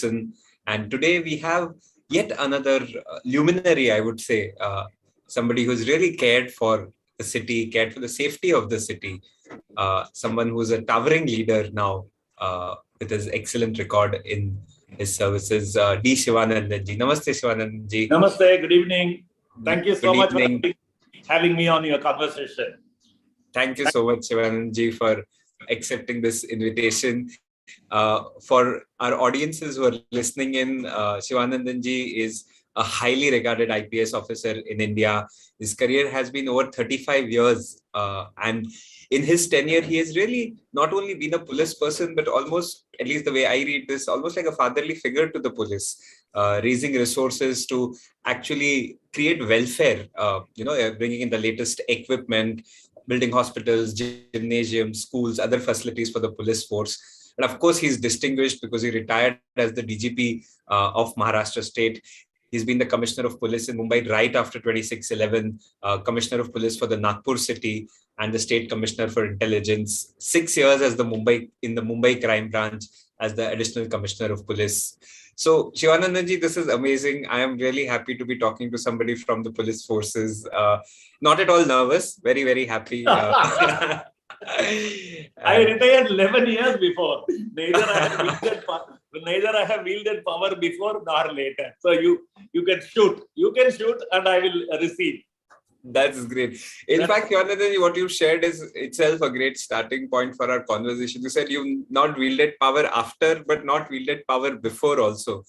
And today we have yet another luminary, I would say, somebody who's really cared for the city, cared for the safety of the city, someone who's a towering leader now with his excellent record in his services, D Sivanandhan ji. Namaste, Sivanandan ji. Namaste, good evening. Thank you so much evening. for having me on your conversation. Thank you so much, Sivanandan ji, for accepting this invitation. For our audiences who are listening in, Sivanandan ji is a highly regarded IPS officer in India. His career has been over 35 years. And in his tenure, he has really not only been a police person, but almost, at least the way I read this, almost like a fatherly figure to the police, raising resources to actually create welfare, bringing in the latest equipment, building hospitals, gymnasiums, schools, other facilities for the police force. And of course, he's distinguished because he retired as the DGP of Maharashtra state. He's been the Commissioner of Police in Mumbai right after 26/11, Commissioner of Police for the Nagpur city, and the State Commissioner for Intelligence. 6 years as the Mumbai Crime Branch as the Additional Commissioner of Police. So, Sivanandan ji, this is amazing. I am really happy to be talking to somebody from the police forces. Not at all nervous, very, very happy. I retired 11 years before. Neither I have wielded power before nor later. So you can shoot. You can shoot and I will receive. That's great. In fact, Sivanandan, what you shared is itself a great starting point for our conversation. You said you've not wielded power after, but not wielded power before also.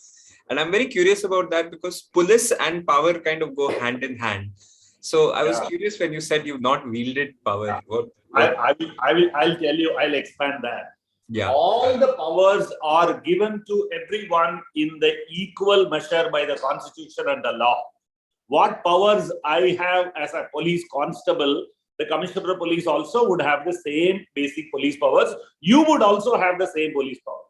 And I'm very curious about that because police and power kind of go hand in hand. So I was curious when you said you've not wielded power. I'll tell you, I'll expand that. Yeah. All the powers are given to everyone in the equal measure by the Constitution and the law. What powers I have as a police constable, the Commissioner of Police also would have the same basic police powers. You would also have the same police power.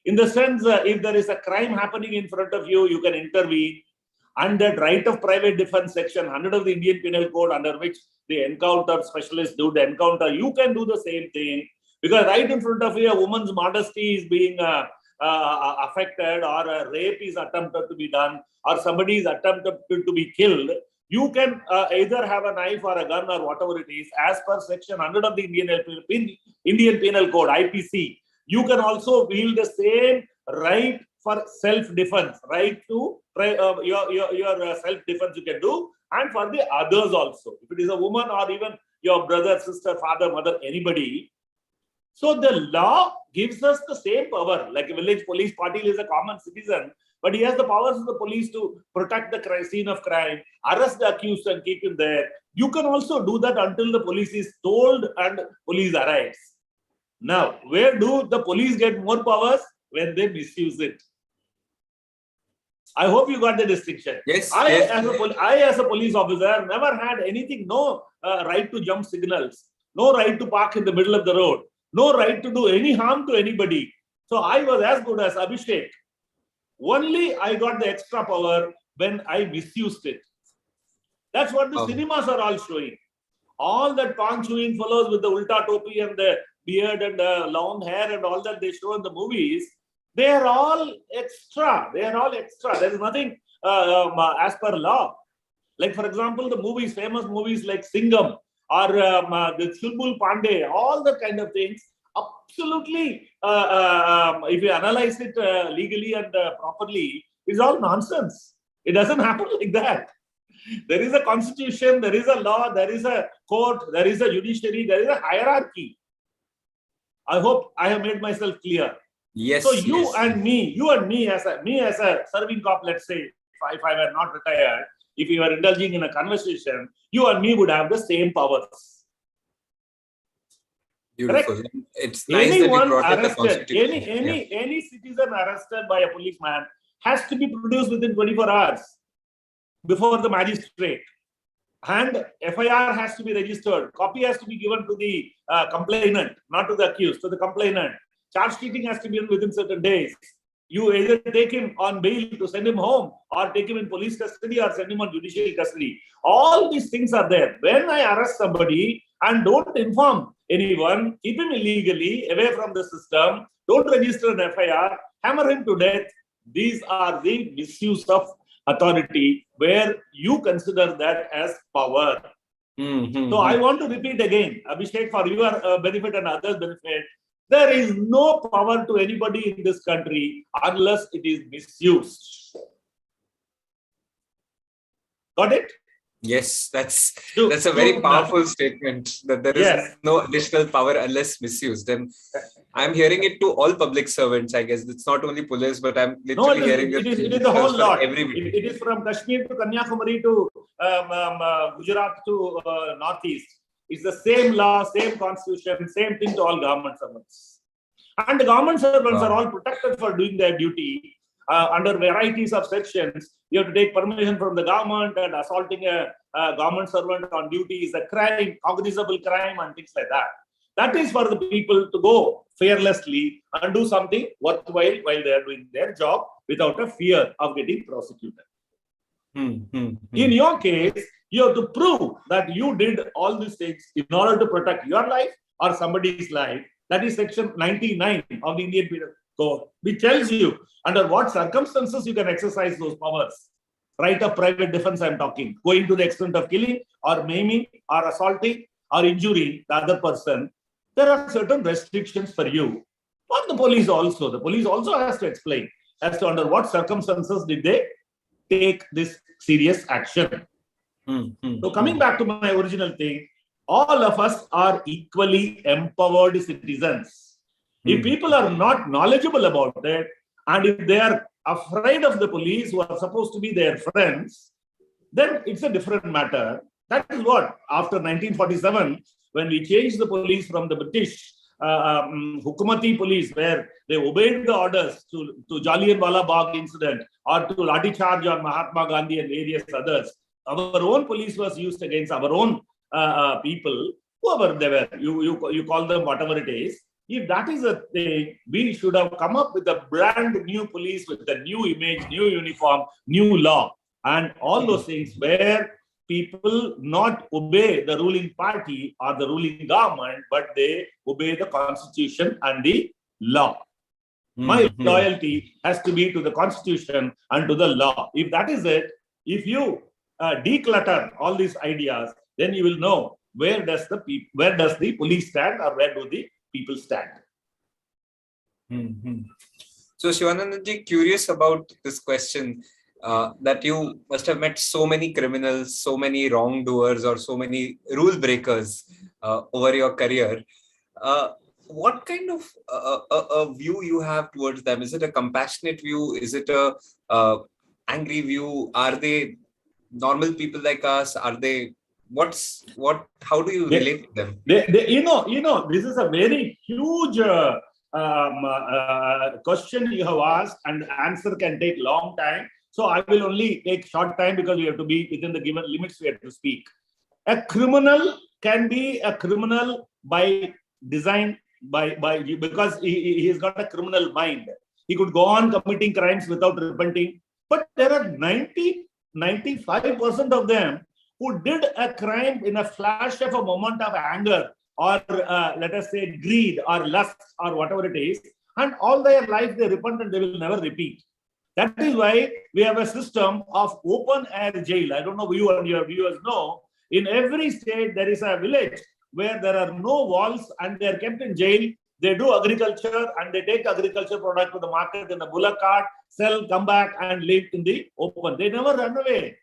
In the sense, if there is a crime happening in front of you, you can intervene. And that right of private defense section 100 of the Indian Penal Code, under which the encounter specialists do the encounter, you can do the same thing. Because right in front of you, a woman's modesty is being affected, or a rape is attempted to be done, or somebody is attempted to be killed. You can either have a knife or a gun or whatever it is, as per section 100 of the Indian Penal Code, IPC. You can also wield the same right for self-defense, right to your self-defense you can do, and for the others also. If it is a woman or even your brother, sister, father, mother, anybody. So the law gives us the same power. Like a village police, Patil is a common citizen, but he has the powers of the police to protect the scene of crime, arrest the accused and keep him there. You can also do that until the police is told and police arrives. Now, where do the police get more powers? When they misuse it. I hope you got the distinction. Yes. I, as a police officer, never had anything, no right to jump signals, no right to park in the middle of the road, no right to do any harm to anybody. So I was as good as Abhishek. Only I got the extra power when I misused it. That's what the cinemas are all showing. All that pan-chewing fellows with the ulta topi and the beard and the long hair and all that they show in the movies, they are all extra. They are all extra. There is nothing as per law. Like, for example, the movies, famous movies like Singham or the Chulbul Pandey, all that kind of things, absolutely, if you analyze it legally and properly, is all nonsense. It doesn't happen like that. There is a constitution, there is a law, there is a court, there is a judiciary, there is a hierarchy. I hope I have made myself clear. Yes. So you and me as a serving cop, let's say, if I were not retired, if we were indulging in a conversation, you and me would have the same powers. Beautiful. Correct? It's nice Anyone that you brought arrested, the Constitution. any citizen arrested by a policeman has to be produced within 24 hours before the magistrate. And FIR has to be registered. Copy has to be given to the complainant, not to the accused, to the complainant. Charge sheeting has to be done within certain days. You either take him on bail to send him home, or take him in police custody, or send him on judicial custody. All these things are there. When I arrest somebody and don't inform anyone, keep him illegally away from the system, don't register an FIR, hammer him to death, These are the misuse of authority where you consider that as power. So I want to repeat again, Abhishek, for your benefit and others' benefit, there is no power to anybody in this country unless it is misused. Got it? Yes, that's a very powerful statement, that there is no additional power unless misused. And I'm hearing it to all public servants, I guess. It's not only police, but I'm literally hearing it is the whole lot. Everybody. It is from Kashmir to Kanyakumari to Gujarat to Northeast. It's the same law, same constitution, same thing to all government servants. And the government servants are all protected for doing their duty under varieties of sections. You have to take permission from the government, and assaulting a government servant on duty is a crime, cognizable crime, and things like that. That is for the people to go fearlessly and do something worthwhile while they are doing their job without a fear of getting prosecuted. In your case, you have to prove that you did all these things in order to protect your life or somebody's life. That is section 99 of the Indian Penal Code, which tells you under what circumstances you can exercise those powers. Right of private defense, I'm talking. Going to the extent of killing or maiming or assaulting or injuring the other person. There are certain restrictions for you. But the police also. The police also has to explain as to under what circumstances did they take this serious action. So coming back to my original thing, all of us are equally empowered citizens. If people are not knowledgeable about it, and if they are afraid of the police who are supposed to be their friends, then it's a different matter. That is what, after 1947, when we changed the police from the British Hukumati police, where they obeyed the orders to Jallianwala Bagh incident or to Lathi Charge on Mahatma Gandhi and various others, our own police was used against our own people, whoever they were, you call them whatever it is. If that is a thing, we should have come up with a brand new police with a new image, new uniform, new law, and all those things where people not obey the ruling party or the ruling government, but they obey the constitution and the law. My loyalty has to be to the constitution and to the law. If that is it, if you declutter all these ideas, then you will know where does the police stand or where do the people stand. So Sivanandan, curious about this question, that you must have met so many criminals, so many wrongdoers, or so many rule breakers over your career. What kind of a view you have towards them? Is it a compassionate view? Is it a angry view? Are they normal people like us? Are they how do you relate to them? This is a very huge question you have asked, and the answer can take long time. So I will only take short time because we have to be within the given limits we have to speak. A criminal can be a criminal by design, because he has got a criminal mind. He could go on committing crimes without repenting. But there are 95% of them who did a crime in a flash of a moment of anger or let us say greed or lust or whatever it is, and all their life they repent and they will never repeat. That is why we have a system of open air jail. I don't know if you and your viewers know, in every state there is a village where there are no walls and they are kept in jail. They do agriculture and they take agriculture product to the market in a bullock cart, sell, come back and live in the open. They never run away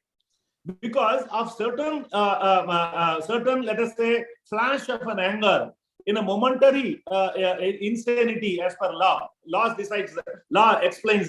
because of certain, let us say, flash of an anger in a momentary insanity as per law. Law explains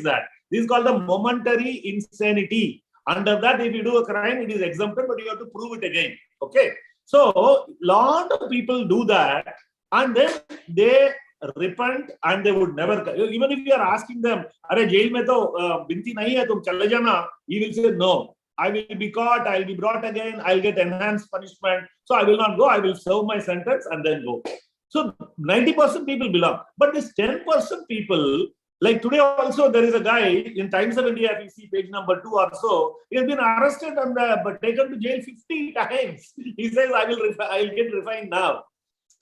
that. This is called the momentary insanity. Under that, if you do a crime, it is exempted, but you have to prove it again. Okay. So, lot of people do that, and then they repent, and they would never. Even if you are asking them, "Arey jail mein to binti nahi hai, tum chale jana," he will say, "No, I will be caught. I will be brought again. I will get enhanced punishment. So I will not go. I will serve my sentence and then go." So 90% people belong, but this 10% people. Like today also, there is a guy in Times of India, if you see page number 2 or so, he has been arrested and but taken to jail 50 times. He says, I will get refined now.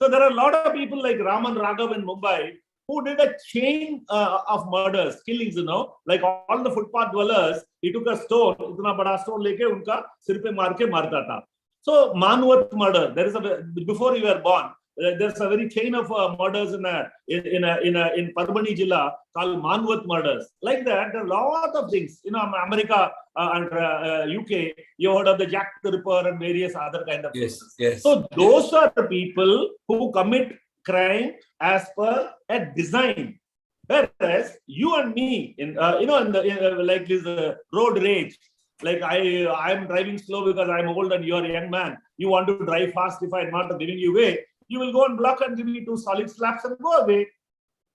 So there are a lot of people like Raman Raghav in Mumbai who did a chain of murders, killings, like all the footpath dwellers. He took a stone, itna bada stone leke unka sir pe maar ke marta tha. So Manvat murder, there is before you were born, there's a very chain of murders in Parbani Jilla called Manvat murders. Like that, there are a lot of things. America and UK, you heard of the Jack the Ripper and various other kind of cases. Yes. So those are the people who commit crime as per a design. Whereas you and me, like this road rage, like I'm driving slow because I'm old and you're a young man. You want to drive fast. If I'm not giving you way, you will go and block and give me 2 solid slaps and go away.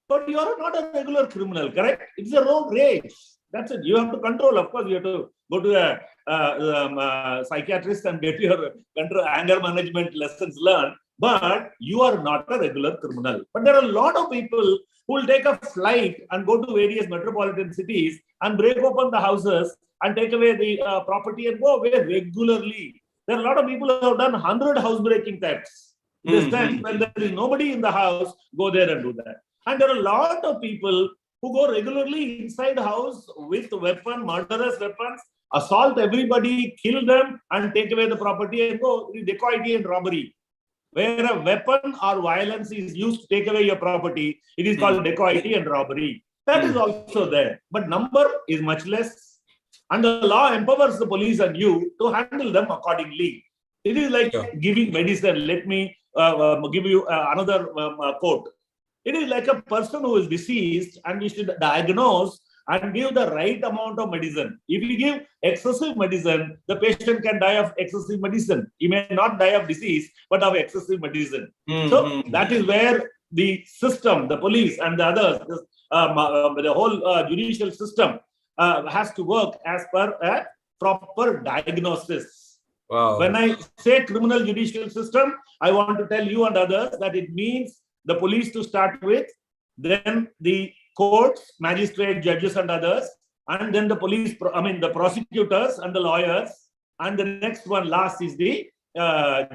But you are not a regular criminal, correct? It's a road rage. That's it. You have to control. Of course, you have to go to a psychiatrist and get your anger management lessons learned. But you are not a regular criminal. But there are a lot of people who will take a flight and go to various metropolitan cities and break open the houses and take away the property and go away regularly. There are a lot of people who have done 100 housebreaking thefts. This time, when there is nobody in the house, go there and do that. And there are a lot of people who go regularly inside the house with murderous weapons, assault everybody, kill them, and take away the property and go dacoity and robbery. Where a weapon or violence is used to take away your property, it is called dacoity and robbery. That is also there. But number is much less. And the law empowers the police and you to handle them accordingly. It is like giving medicine. Let me give you another quote. It is like a person who is deceased and we should diagnose and give the right amount of medicine. If you give excessive medicine, the patient can die of excessive medicine. He may not die of disease, but of excessive medicine. So that is where the system, the police and the others, the whole judicial system has to work as per a proper diagnosis. Wow. When I say criminal judicial system, I want to tell you and others that it means the police to start with, then the courts, magistrate, judges and others, and then the police, the prosecutors and the lawyers, and the next one last is the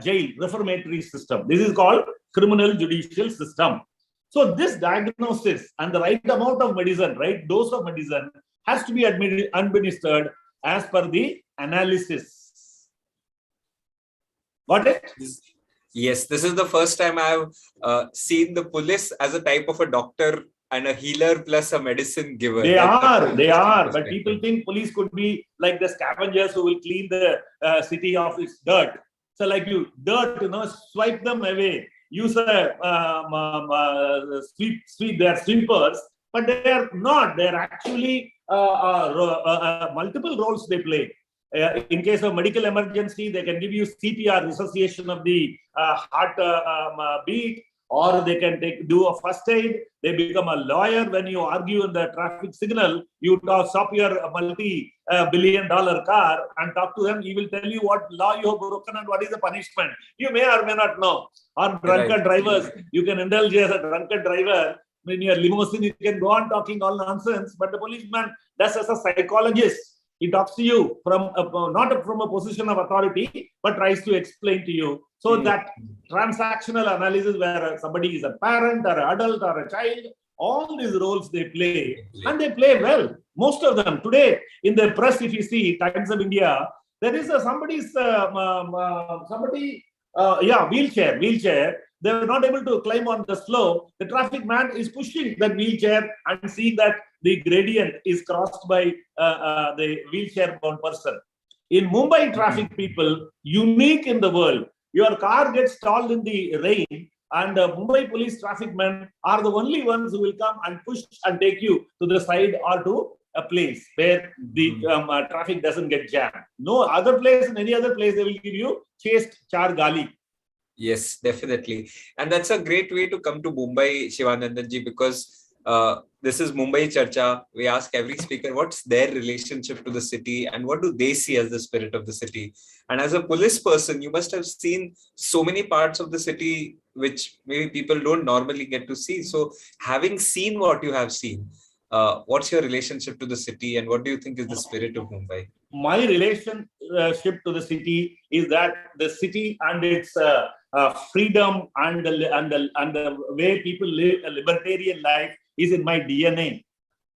jail, reformatory system. This is called criminal judicial system. So this diagnosis and the right amount of medicine, right dose of medicine has to be administered as per the analysis. Got it? Yes, this is the first time I have seen the police as a type of a doctor and a healer plus a medicine giver. They are. But people think police could be like the scavengers who will clean the city of its dirt. So like dirt, swipe them away. Use a sweep. They are sweepers, but they are not. They are actually multiple roles they play. In case of medical emergency, they can give you CPR, resuscitation of the heart beat, or they can do a first aid. They become a lawyer. When you argue in the traffic signal, you stop your multi-billion-dollar car and talk to them. He will tell you what law you have broken and what is the punishment. You may or may not know. Or drunken drivers, you can indulge as a drunken driver. In your limousine, you can go on talking all nonsense, but the policeman does as a psychologist. He talks to you from not from a position of authority, but tries to explain to you. So that transactional analysis where somebody is a parent or an adult or a child, all these roles they play, and they play well. Most of them today in the press, if you see Times of India, there is wheelchair. They were not able to climb on the slope. The traffic man is pushing that wheelchair and seeing that the gradient is crossed by the wheelchair-bound person. In Mumbai traffic, people, unique in the world, your car gets stalled in the rain and the Mumbai police traffic men are the only ones who will come and push and take you to the side or to a place where the traffic doesn't get jammed. No other place, in any other place, they will give you chaste char gali. Yes, definitely. And that's a great way to come to Mumbai, Sivanandan, because this is Mumbai Charcha. We ask every speaker what's their relationship to the city and what do they see as the spirit of the city. And as a police person, you must have seen so many parts of the city which maybe people don't normally get to see. So having seen what you have seen, what's your relationship to the city and what do you think is the spirit of Mumbai? My relation to the city is that the city and its freedom and the way people live a libertarian life is in my DNA.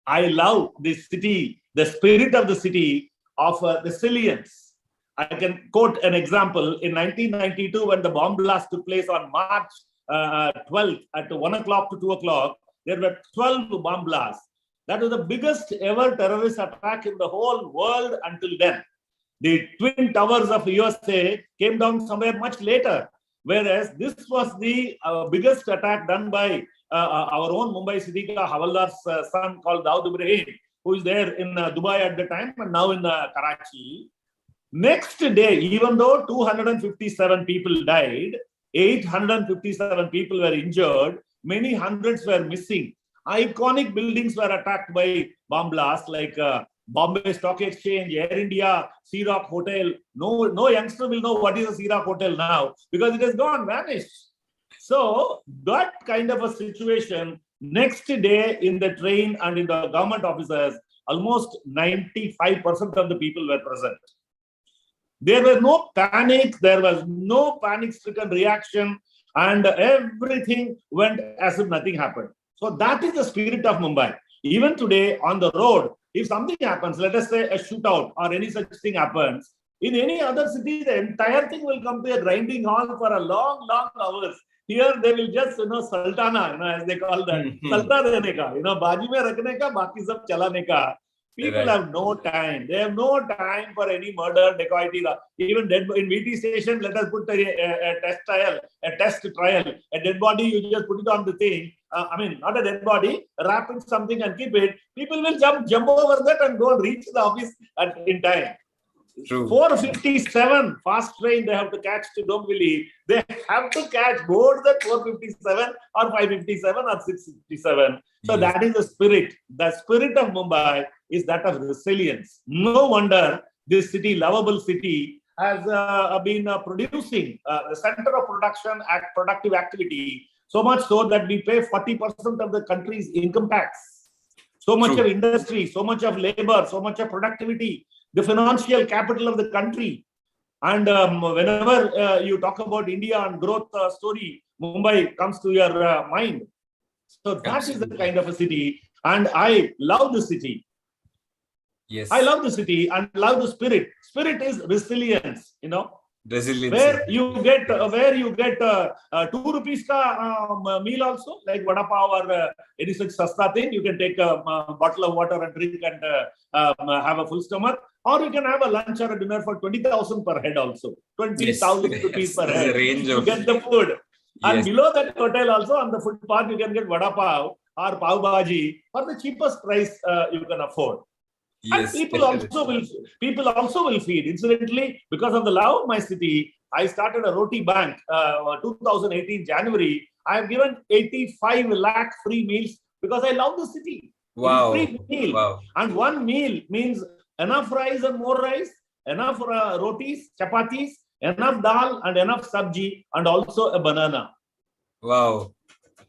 I love this city, the spirit of the city of resilience. I can quote an example. In 1992, when the bomb blast took place on March 12th at 1 o'clock to 2 o'clock, there were 12 bomb blasts. That was the biggest ever terrorist attack in the whole world until then. The Twin Towers of USA came down somewhere much later, whereas this was the biggest attack done by our own Mumbai city Havaldar's son called Daud Ibrahim, who is there in Dubai at the time and now in Karachi. Next day, even though 257 people died, 857 people were injured, many hundreds were missing. Iconic buildings were attacked by bomb blasts like Bombay Stock Exchange, Air India, Sea Rock Hotel. No youngster will know what is a Sea Rock Hotel now because it has gone, vanished. So that kind of a situation, next day in the train and in the government offices, almost 95% of the people were present. There was no panic, there was no panic-stricken reaction, and everything went as if nothing happened. So that is the spirit of Mumbai. Even today on the road, if something happens, let us say a shootout or any such thing happens, in any other city, the entire thing will come to a grinding halt for a long hours. Here they will just, sultana, as they call that, sulta dene ka, baji mein rakhne ka, baki sab chalane ka. People have no time. They have no time for any murder, dacoity. Even dead in VT station, let us put a test trial. A dead body, you just put it on the thing. Not a dead body, wrap it something and keep it. People will jump over that and go and reach the office in time. True. 457 fast train they have to catch to Dombivli. They have to catch board that 457 or 557 or 657. So that is the spirit. The spirit of Mumbai is that of resilience. No wonder this city, lovable city, has been producing the center of production at productive activity. So much so that we pay 40% of the country's income tax. So much of industry, so much of labor, so much of productivity, the financial capital of the country. And whenever you talk about India and growth story, Mumbai comes to your mind. So that is the kind of a city. And I love the city. Yes. I love the city and love the spirit. Spirit is resilience, Resilience. Where you get 2 rupees ka meal also, like vada pav or any such sasta thing. You can take a bottle of water and drink and have a full stomach. Or you can have a lunch or a dinner for 20,000 per head also. 20,000 rupees per head. You get the food. Yes. And below that hotel also, on the footpath, you can get vada pav or pav bhaji for the cheapest price you can afford. Yes, and people also will feed. Incidentally, because of the love of my city, I started a Roti Bank 2018 January. I have given 85 lakh free meals because I love the city. Wow. Free meal. Wow. And one meal means enough rice and more rice, enough rotis, chapatis, enough dal and enough sabji, and also a banana. Wow.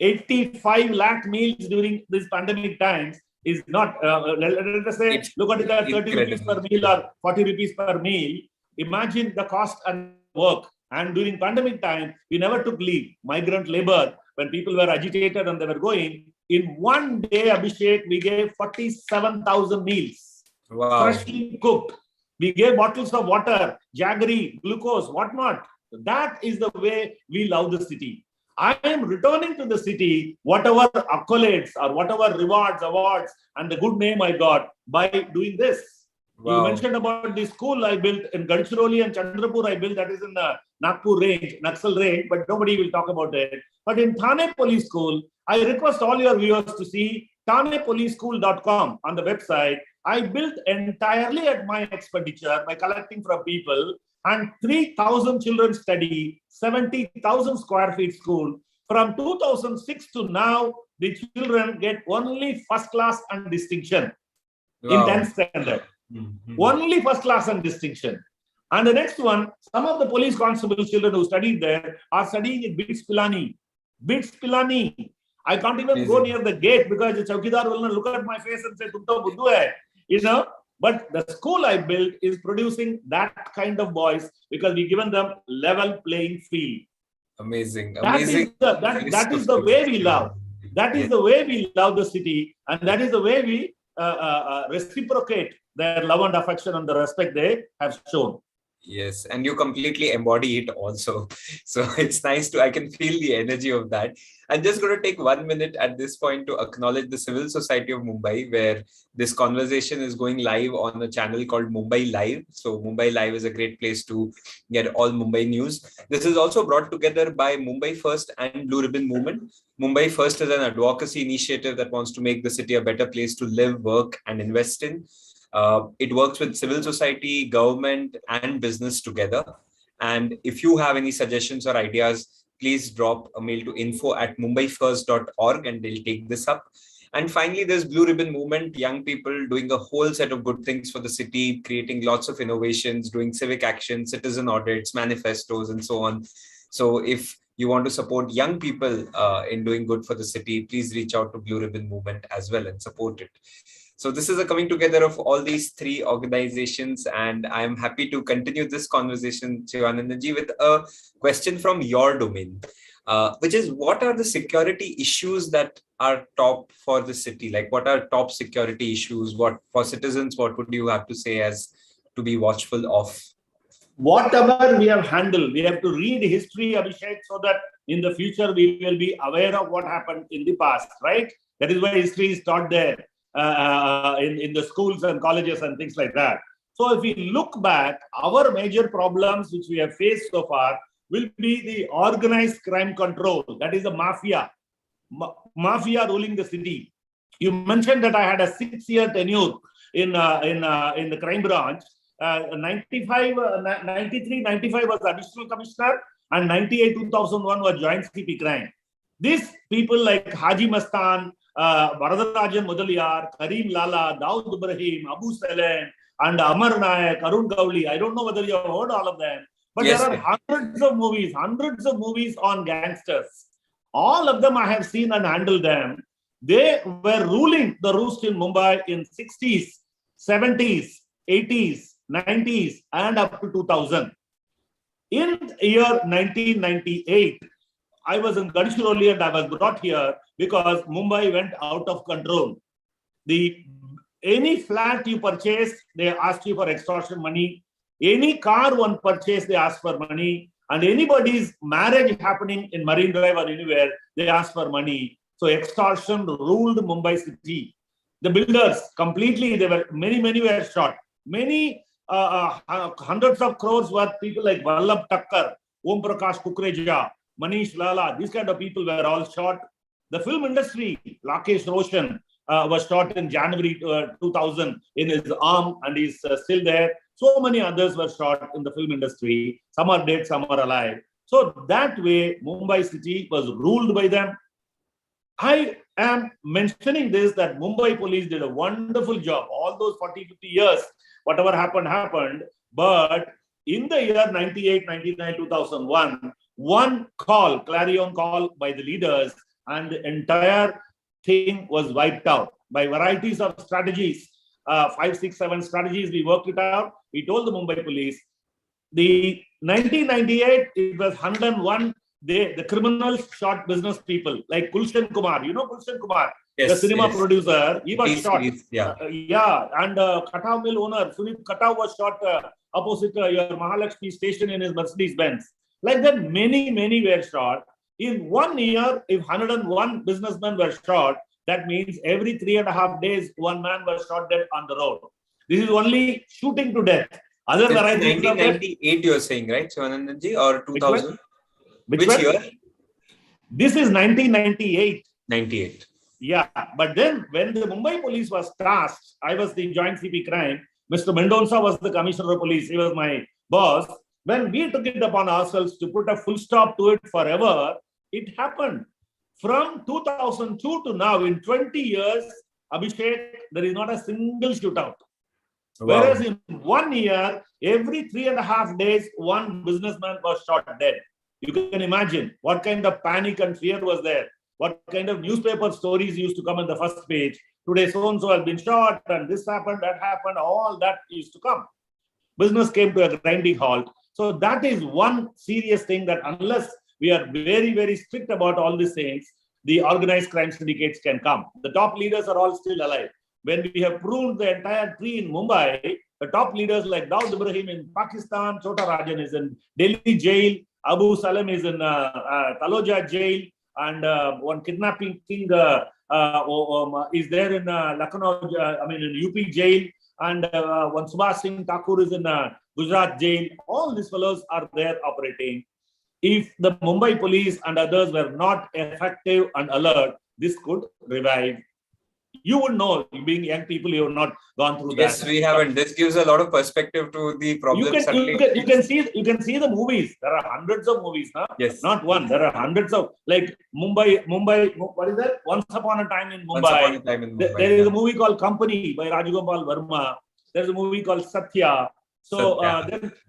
85 lakh meals during this pandemic times is not, let us say, look at it at 30 rupees per meal or 40 rupees per meal. Imagine the cost and work. And during pandemic time, we never took leave. Migrant labor, when people were agitated and they were going, in one day, Abhishek, we gave 47,000 meals. Wow. Freshly cooked. We gave bottles of water, jaggery, glucose, whatnot. That is the way we love the city. I am returning to the city, whatever accolades or whatever rewards, awards, and the good name I got by doing this. Wow. You mentioned about the school I built in Gadchiroli and Chandrapur. I built that is in the Nagpur range, Naxal range, but nobody will talk about it. But in Thane Police School, I request all your viewers to see ThanePoliceSchool.com on the website. I built entirely at my expenditure by collecting from people. And 3,000 children study, 70,000 square feet school. From 2006 to now, the children get only first class and distinction in 10th standard. Only first class and distinction. And the next one, some of the police constable children who studied there are studying in Bits Pilani. Bits Pilani. I can't even go near the gate because the chowkidar will not look at my face and say, "Tum to buddu hai." But the school I built is producing that kind of boys because we've given them level playing field. Amazing, That is amazing. that is the way we love. That is the way we love the city, and that is the way we reciprocate their love and affection and the respect they have shown. Yes, and you completely embody it also. So it's nice to, I can feel the energy of that. I'm just going to take 1 minute at this point to acknowledge the Civil Society of Mumbai, where this conversation is going live on a channel called Mumbai Live. So Mumbai Live is a great place to get all Mumbai news. This is also brought together by Mumbai First and Blue Ribbon Movement. Mumbai First is an advocacy initiative that wants to make the city a better place to live, work, and invest in. It works with civil society, government, and business together. And if you have any suggestions or ideas, please drop a mail to info@mumbaifirst.org and they'll take this up. And finally, there's Blue Ribbon Movement, young people doing a whole set of good things for the city, creating lots of innovations, doing civic action, citizen audits, manifestos, and so on. So if you want to support young people in doing good for the city, please reach out to Blue Ribbon Movement as well and support it. So this is a coming together of all these three organizations, and I'm happy to continue this conversation, Sivanandanji, with a question from your domain, which is, what are the security issues that are top for the city? Like, what are top security issues? What for citizens? What would you have to say as to be watchful of? Whatever we have handled, we have to read history, Abhishek, so that in the future we will be aware of what happened in the past, right? That is why history is taught there. In the schools and colleges and things like that. So if we look back, our major problems which we have faced so far will be the organized crime control. That is the mafia. Mafia ruling the city. You mentioned that I had a 6-year tenure in the crime branch. 93, 95 was additional commissioner, and 98, 2001 was joint CP crime. These people like Haji Mastan, Varadarajan Mudaliar, Karim Lala, Daud Ibrahim, Abu Salen, and Amar Nayak, Arun Gowli. I don't know whether you have heard all of them, but yes, there are hundreds of movies on gangsters. All of them I have seen and handled them. They were ruling the roost in Mumbai in 60s, 70s, 80s, 90s, and up to 2000. In year 1998, I was in Gadchiroli and I was brought here because Mumbai went out of control. Any flat you purchase, they ask you for extortion money. Any car one purchase, they ask for money. And anybody's marriage happening in Marine Drive or anywhere, they ask for money. So extortion ruled Mumbai city. The builders completely, many were shot. Many hundreds of crores worth people like Vallabh Thakkar, Om Prakash Kukreja, Manish Lala, these kind of people were all shot. The film industry, Rakesh Roshan was shot in January 2000 in his arm and he's still there. So many others were shot in the film industry. Some are dead, some are alive. So that way, Mumbai city was ruled by them. I am mentioning this that Mumbai police did a wonderful job. All those 40, 50 years, whatever happened. But in the year 98, 99, 2001, one call, clarion call by the leaders, and the entire thing was wiped out by varieties of strategies. 5, 6, 7 strategies, we worked it out. We told the Mumbai police. The 1998, it was 101. The criminals shot business people like Gulshan Kumar. You know Gulshan Kumar, yes, the cinema producer. He was shot. And Katav mill owner Sunit Katav was shot opposite your Mahalakshmi station in his Mercedes Benz. Like that, many were shot. In 1 year, if 101 businessmen were shot, that means every 3.5 days, one man was shot dead on the road. This is only shooting to death. Other varieties 1998, you're saying, right, Sivanandanji, or 2000? Which year? This is 1998. 98. Yeah, but then when the Mumbai police was tasked, I was the joint CP crime. Mr. Mendonca was the commissioner of police. He was my boss. When we took it upon ourselves to put a full stop to it forever, it happened. From 2002 to now, in 20 years, Abhishek, there is not a single shootout. Wow. Whereas in 1 year, every 3.5 days, one businessman was shot dead. You can imagine what kind of panic and fear was there. What kind of newspaper stories used to come on the first page. today so-and-so has been shot and this happened, that happened, all that used to come. Business came to a grinding halt. So that is one serious thing, that unless we are very, very strict about all these things, the organized crime syndicates can come. The top leaders are all still alive. When we have pruned the entire tree in Mumbai, the top leaders like Daud Ibrahim in Pakistan, Chota Rajan is in Delhi jail, Abu Salam is in Taloja jail, and one kidnapping king is there in Lucknow, in UP jail, and one Subhash Singh Thakur is in Gujarat jail. All these fellows are there operating. If the Mumbai police and others were not effective and alert, this could revive. You would know, being young people, you have not gone through that. Yes, we haven't. This gives a lot of perspective to the problem. You can see the movies. There are hundreds of movies, huh? Yes. Not one. There are hundreds of, like Mumbai. What is that? Once Upon a Time in Mumbai. There is a movie called Company by Rajagopal Verma. There's a movie called Satya. So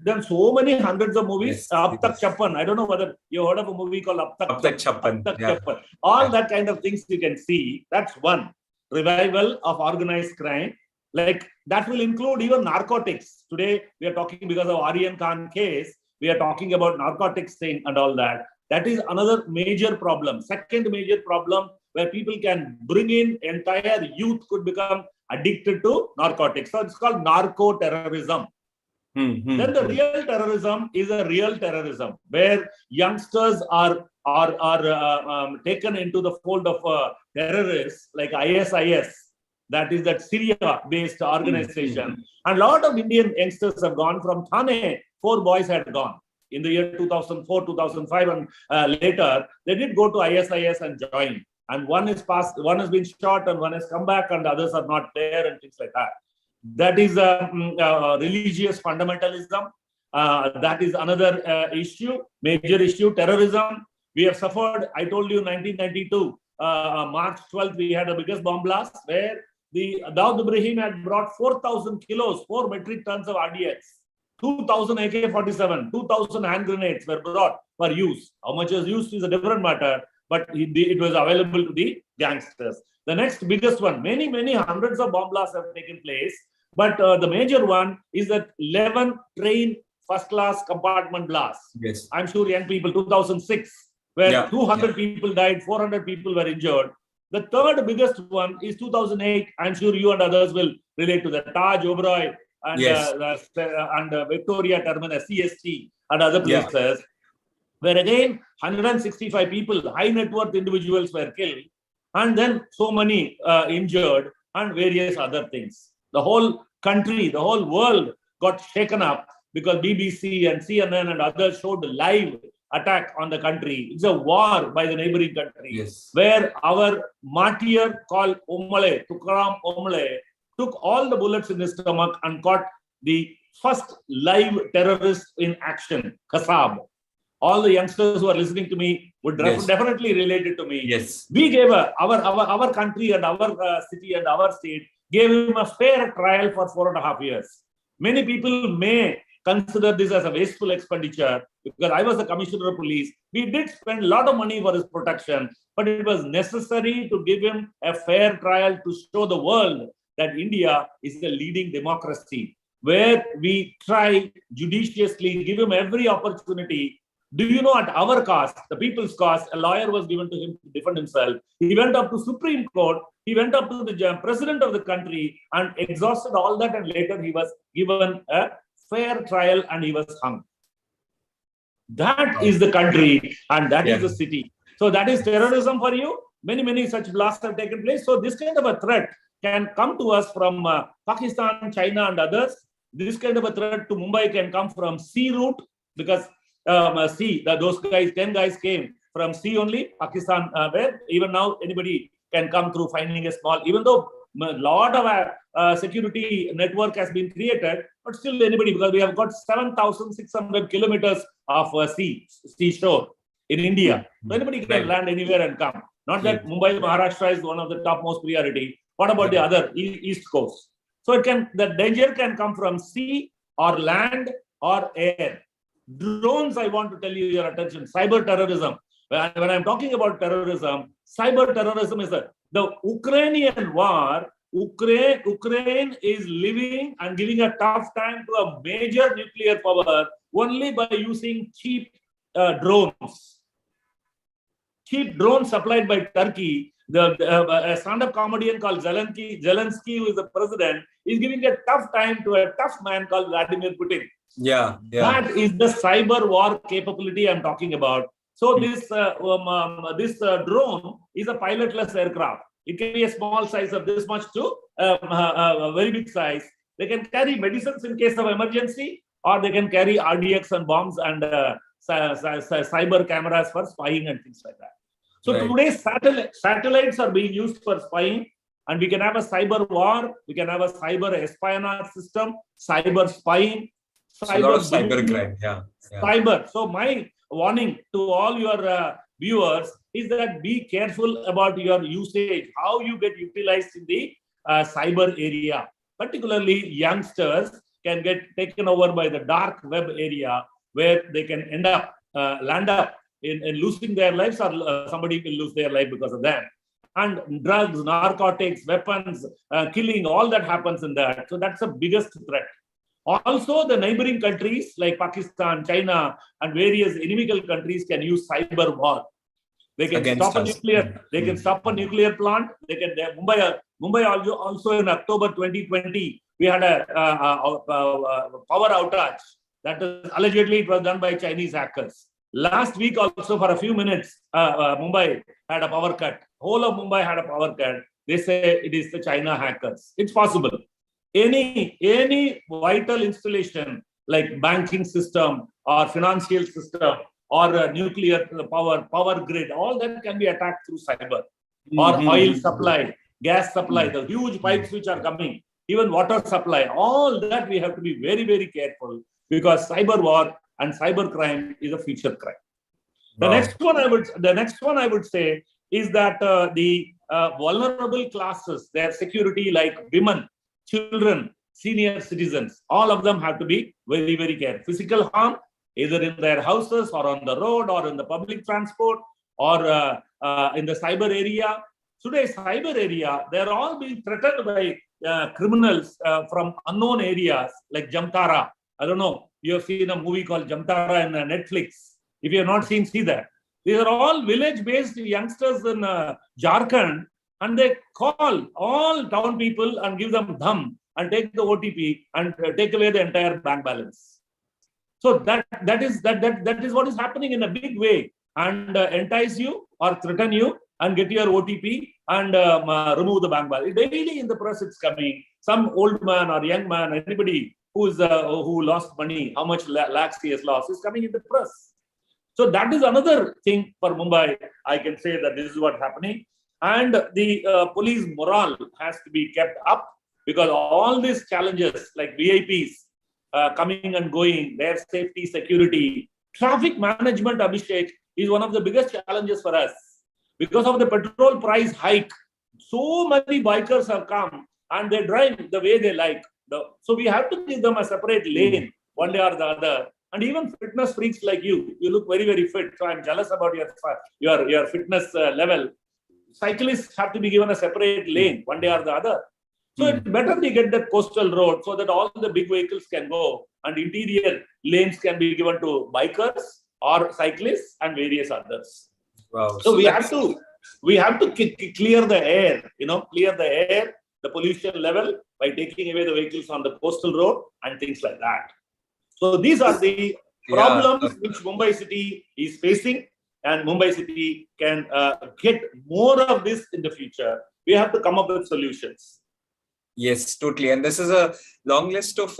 there are so many hundreds of movies. Yes, Ab Tak Chappan. I don't know whether you heard of a movie called Ab Tak Chappan. Chappan. All that kind of things you can see. That's one. Revival of organized crime, like that will include even narcotics. Today we are talking, because of Aryan Khan case, we are talking about narcotics thing and all that. That is another major problem. Second major problem, where people can bring in, entire youth could become addicted to narcotics. So it's called narco terrorism. Then the real terrorism is a real terrorism, where youngsters are taken into the fold of terrorists like ISIS, that is that Syria-based organization. And a lot of Indian youngsters have gone from Thane. 4 boys had gone in the year 2004, 2005, and later they did go to ISIS and join. And one has been shot, and one has come back, and the others are not there, and things like that. That is religious fundamentalism. That is another issue, major issue. Terrorism. We have suffered. I told you, 1992, March 12th, we had the biggest bomb blast, where the Daud Ibrahim had brought 4,000 kilos, 4 metric tons of RDX, 2,000 AK-47, 2,000 hand grenades were brought for use. How much was used is a different matter, but it was available to the gangsters. The next biggest one, many hundreds of bomb blasts have taken place, but the major one is that 11 train first-class compartment blasts. Yes. I'm sure young people, 2006, where 200 people died, 400 people were injured. The third biggest one is 2008. I'm sure you and others will relate to the Taj Oberoi and Victoria Terminus, CST, and other places, where again 165 people, high net worth individuals were killed, and then so many injured, and various other things. The whole country, the whole world got shaken up, because BBC and CNN and others showed live attack on the country. It's a war by the neighboring country, where our martyr called Tukaram Omle, took all the bullets in his stomach and caught the first live terrorist in action, Kasab. All the youngsters who are listening to me would definitely relate it to me. Yes. We gave our country and our city and our state gave him a fair trial for 4.5 years. Many people may consider this as a wasteful expenditure, because I was the commissioner of police. We did spend a lot of money for his protection, but it was necessary to give him a fair trial to show the world that India is a leading democracy, where we try judiciously, give him every opportunity. Do you know, at our cost, the people's cost, a lawyer was given to him to defend himself. He went up to Supreme Court, he went up to the president of the country and exhausted all that, and later he was given a fair trial and he was hung. That is the country, and that is the city. So that is terrorism for you. Many such blasts have taken place. So this kind of a threat can come to us from Pakistan, China, and others. This kind of a threat to Mumbai can come from sea route, because those guys, 10 guys came from sea only, Pakistan, where even now anybody can come through, finding a small, even though a lot of security network has been created, but still anybody, because we have got 7,600 kilometers of seashore in India. So anybody can land anywhere and come. Not that Mumbai, Maharashtra is one of the topmost priority. What about the other east coast? So the danger can come from sea or land or air. Drones, I want to tell you your attention, cyber terrorism. When I'm talking about terrorism, cyber terrorism is a The Ukrainian war, Ukraine is living and giving a tough time to a major nuclear power only by using cheap drones. Cheap drones supplied by Turkey. A stand-up comedian called Zelensky, who is the president, is giving a tough time to a tough man called Vladimir Putin. Yeah. That is the cyber war capability I'm talking about. So this drone is a pilotless aircraft. It can be a small size of this much to a very big size. They can carry medicines in case of emergency, or they can carry RDX and bombs and cyber cameras for spying and things like that. So today's satellites are being used for spying, and we can have a cyber war, we can have a cyber espionage system, cyber spying, cyber crime. Cyber. So my warning to all your viewers is that be careful about your usage, how you get utilized in the cyber area. Particularly youngsters can get taken over by the dark web area, where they can land up in losing their lives, or somebody will lose their life because of them. And drugs, narcotics, weapons, killing, all that happens in that. So that's the biggest threat. Also, the neighboring countries like Pakistan, China, and various inimical countries can use cyber war. They can stop a nuclear. They can stop a nuclear plant. They can. Mumbai also in October 2020, we had a power outage. That is allegedly it was done by Chinese hackers. Last week also, for a few minutes, Mumbai had a power cut. Whole of Mumbai had a power cut. They say it is the China hackers. It's possible. Any vital installation like banking system or financial system or nuclear power grid, all that can be attacked through cyber. Or oil supply, gas supply, the huge pipes which are coming, even water supply, all that we have to be very, very careful, because cyber war and cyber crime is a future crime. The next one I would say is that the vulnerable classes, their security, like women, children, senior citizens, all of them have to be very, very careful. Physical harm, either in their houses or on the road or in the public transport or in the cyber area. Today's cyber area, they're all being threatened by criminals from unknown areas like Jamtara. I don't know, you have seen a movie called Jamtara in Netflix. If you have not seen, see that. These are all village-based youngsters in Jharkhand, and they call all town people and give them dham and take the OTP and take away the entire bank balance. So that is what is happening in a big way, and entice you or threaten you and get your OTP and remove the bank balance. Daily in the press it's coming. Some old man or young man, anybody who lost money, how much lakhs he has lost, is coming in the press. So that is another thing for Mumbai. I can say that this is what's happening. And the police morale has to be kept up, because all these challenges like VIPs coming and going, their safety, security, traffic management, Abhishek, is one of the biggest challenges for us. Because of the petrol price hike, so many bikers have come and they drive the way they like. So we have to give them a separate lane one day or the other. And even fitness freaks like you look very, very fit. So I'm jealous about your fitness level. Cyclists have to be given a separate lane one day or the other. So it's better we get that coastal road so that all the big vehicles can go and interior lanes can be given to bikers or cyclists and various others. Wow. So we have to clear the air, the pollution level by taking away the vehicles on the coastal road and things like that. So these are the problems which Mumbai city is facing, and Mumbai city can get more of this in the future. We have to come up with solutions. Yes, totally. And this is a long list of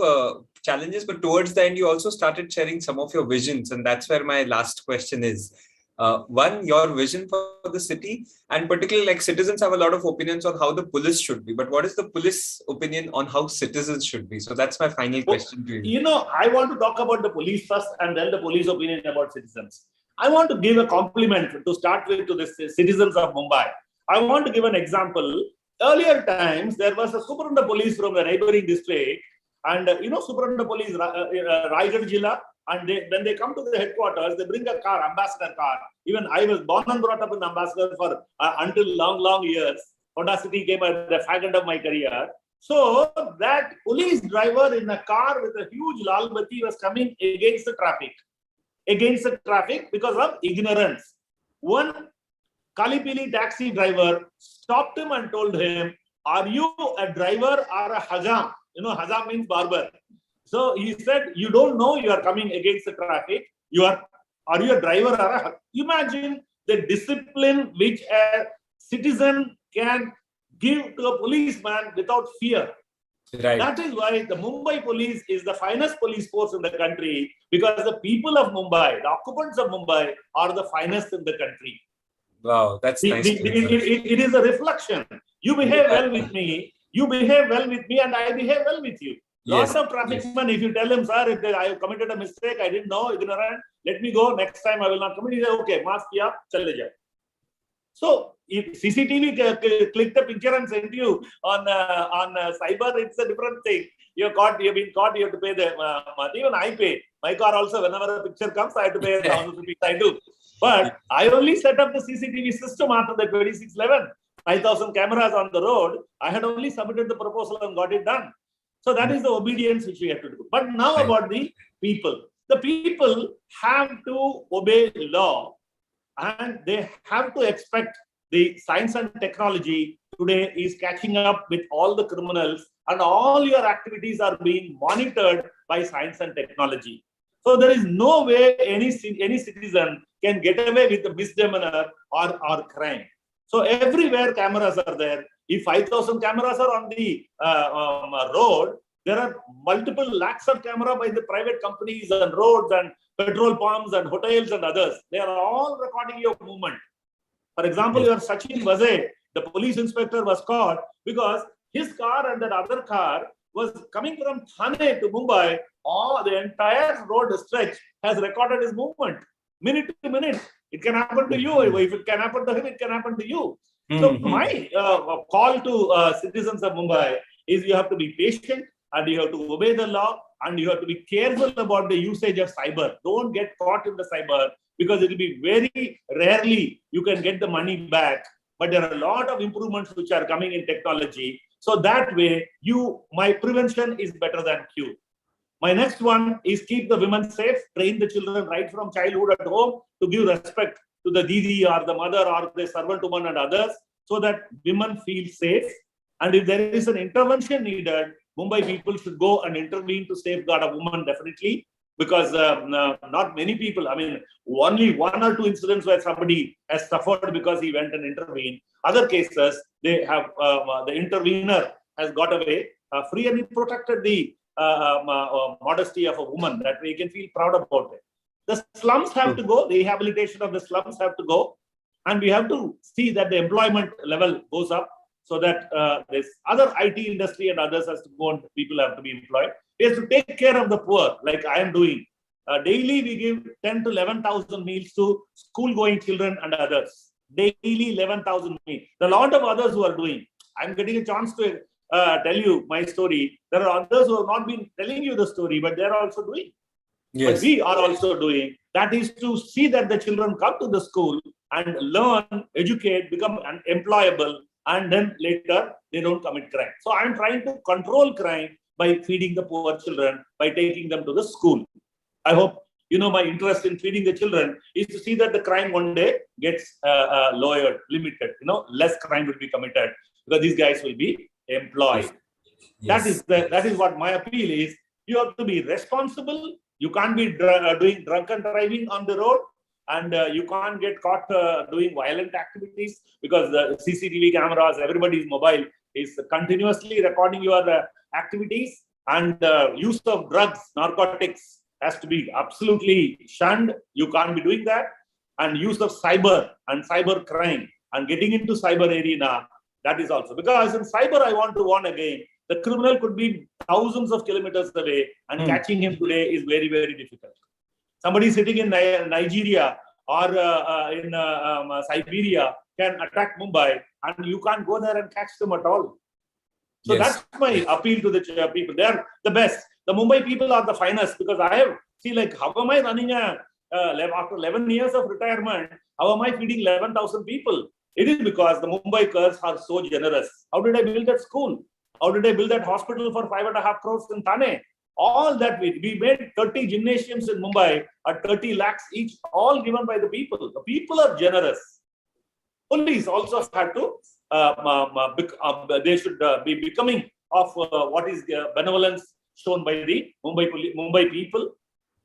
challenges, but towards the end, you also started sharing some of your visions. And that's where my last question is. One, your vision for the city, and particularly like citizens have a lot of opinions on how the police should be, but what is the police opinion on how citizens should be? So that's my final question to you. I want to talk about the police first and then the police opinion about citizens. I want to give a compliment to start with to the citizens of Mumbai. I want to give an example. Earlier times, there was a superintendent police from the neighboring district, and superintendent police, Raigad Jilla. And when they come to the headquarters, they bring a car, ambassador car. Even I was born and brought up in ambassador for until long years. audacity came at the fag end of my career. So that police driver in a car with a huge lal bati was coming against the traffic because of ignorance. One Kalipili taxi driver stopped him and told him, "Are you a driver or a hajam?" You know, hajam means barber. So he said, "You don't know you are coming against the traffic. Are you a driver or a hajam?" Imagine the discipline which a citizen can give to a policeman without fear. Right. That is why the Mumbai police is the finest police force in the country, because the people of Mumbai, the occupants of Mumbai, are the finest in the country. Wow, that's nice. It is a reflection. You behave well with me, and I behave well with you. Lots of traffic men, if you tell him, "Sir, I have committed a mistake, I didn't know, ignorant, let me go, next time I will not commit," he says, "Okay, maaf kiya, chale jao." So if CCTV click the picture and send you on cyber, it's a different thing. You've been caught, you have to pay the money. Even I pay. My car also, whenever a picture comes, I have to pay 1,000 rupees. I do. But I only set up the CCTV system after the 2611. 5,000 cameras on the road. I had only submitted the proposal and got it done. So that is the obedience which we have to do. But now about the people. The people have to obey law, and they have to expect the science and technology today is catching up with all the criminals, and all your activities are being monitored by science and technology. So there is no way any citizen can get away with a misdemeanor or crime. So everywhere cameras are there. If 5,000 cameras are on the road, there are multiple lakhs of camera by the private companies and roads and petrol pumps and hotels and others. They are all recording your movement. For example, your Sachin Vaze, the police inspector, was caught because his car and that other car was coming from Thane to Mumbai. The entire road stretch has recorded his movement, minute to minute. It can happen to you. If it can happen to him, it can happen to you. So my call to citizens of Mumbai is, you have to be patient, and you have to obey the law, and you have to be careful about the usage of cyber. Don't get caught in the cyber, because it will be very rarely you can get the money back. But there are a lot of improvements which are coming in technology. So that way, my prevention is better than cure. My next one is keep the women safe, train the children right from childhood at home to give respect to the didi or the mother or the servant woman and others, so that women feel safe. And if there is an intervention needed, Mumbai people should go and intervene to safeguard a woman, definitely, because not many people, I mean, only 1 or 2 incidents where somebody has suffered because he went and intervened. Other cases, they have the intervener has got away free, and he protected the modesty of a woman. That way you can feel proud about it. The slums have to go, the rehabilitation of the slums have to go, and we have to see that the employment level goes up, so that this other IT industry and others has to go, and people have to be employed. We have to take care of the poor, like I am doing. Daily we give 10 to 11,000 meals to school-going children and others. Daily 11,000 meals. There are a lot of others who are doing. I'm getting a chance to tell you my story. There are others who have not been telling you the story, but they are also doing. Yes. But we are also doing. That is to see that the children come to the school and learn, educate, become employable, and then later they don't commit crime. So I'm trying to control crime by feeding the poor children, by taking them to the school. I hope you know my interest in feeding the children is to see that the crime one day gets lowered, limited. Less crime will be committed because these guys will be employed. Yes. That is what my appeal is. You have to be responsible. You can't be doing drunken driving on the road, and you can't get caught doing violent activities, because the CCTV cameras, everybody's mobile is continuously recording your activities. And use of drugs, narcotics has to be absolutely shunned. You can't be doing that. And use of cyber and cyber crime and getting into cyber arena, that is also. Because in cyber, I want to warn again, the criminal could be thousands of kilometers away, and catching him today is very, very difficult. Somebody sitting in Nigeria or in Siberia can attack Mumbai, and you can't go there and catch them at all. So that's my appeal to the people. They are the best. The Mumbai people are the finest, because I have seen, like, how am I running after 11 years of retirement, how am I feeding 11,000 people? It is because the Mumbaikars are so generous. How did I build that school? How did I build that hospital for 5.5 crores in Thane? All that we made 30 gymnasiums in Mumbai at 30 lakhs each, all given by the people. The people are generous. Police also had to, they should be becoming of what is the benevolence shown by the Mumbai people.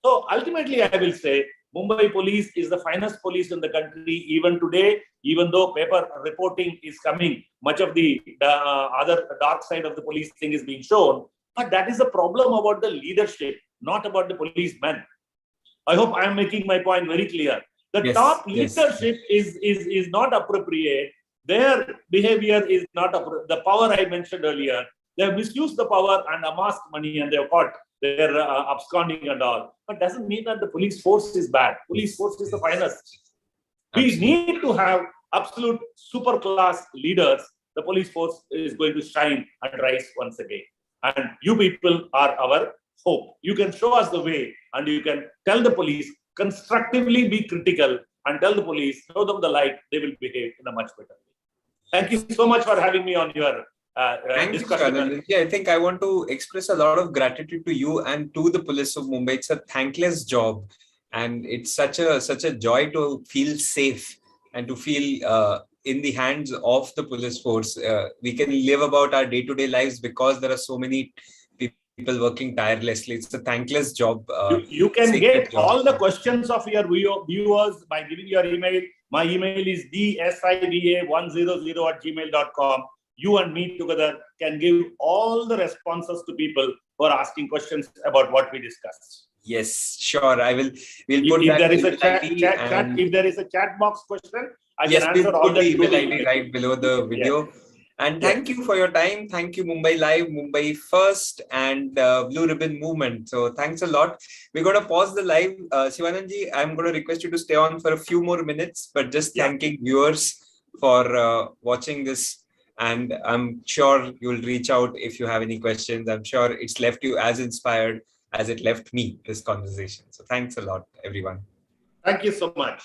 So ultimately, I will say Mumbai police is the finest police in the country even today, even though paper reporting is coming, much of the other dark side of the police thing is being shown. But that is a problem about the leadership, not about the policemen. I hope I am making my point very clear. The top leadership is not appropriate. Their behavior is not the power I mentioned earlier. They have misused the power and amassed money, and they have caught their absconding and all. But doesn't mean that the police force is bad. Police force is the finest. We need to have absolute super class leaders. The police force is going to shine and rise once again. And you people are our hope. You can show us the way, and you can tell the police, constructively be critical, and tell the police, show them the light, they will behave in a much better way. Thank you so much for having me on your discussion. I think I want to express a lot of gratitude to you and to the police of Mumbai. It's a thankless job, and it's such a joy to feel safe and to feel in the hands of the police force. We can live about our day-to-day lives because there are so many people working tirelessly. It's a thankless job. You can get all the questions of your viewers by giving your email. My email is dsiva100@gmail.com. You and me together can give all the responses to people who are asking questions about what we discussed. Yes, sure. We'll put if that there is a chat, if there is a chat box question, I can answer all the email ID right below the video. Yes. And thank you for your time. Thank you, Mumbai Live, Mumbai First, and Blue Ribbon Movement. So thanks a lot. We're going to pause the live. Sivanandan, I'm going to request you to stay on for a few more minutes, but just thanking viewers for watching this. And I'm sure you'll reach out if you have any questions. I'm sure it's left you as inspired as it left me, this conversation. So thanks a lot, everyone. Thank you so much.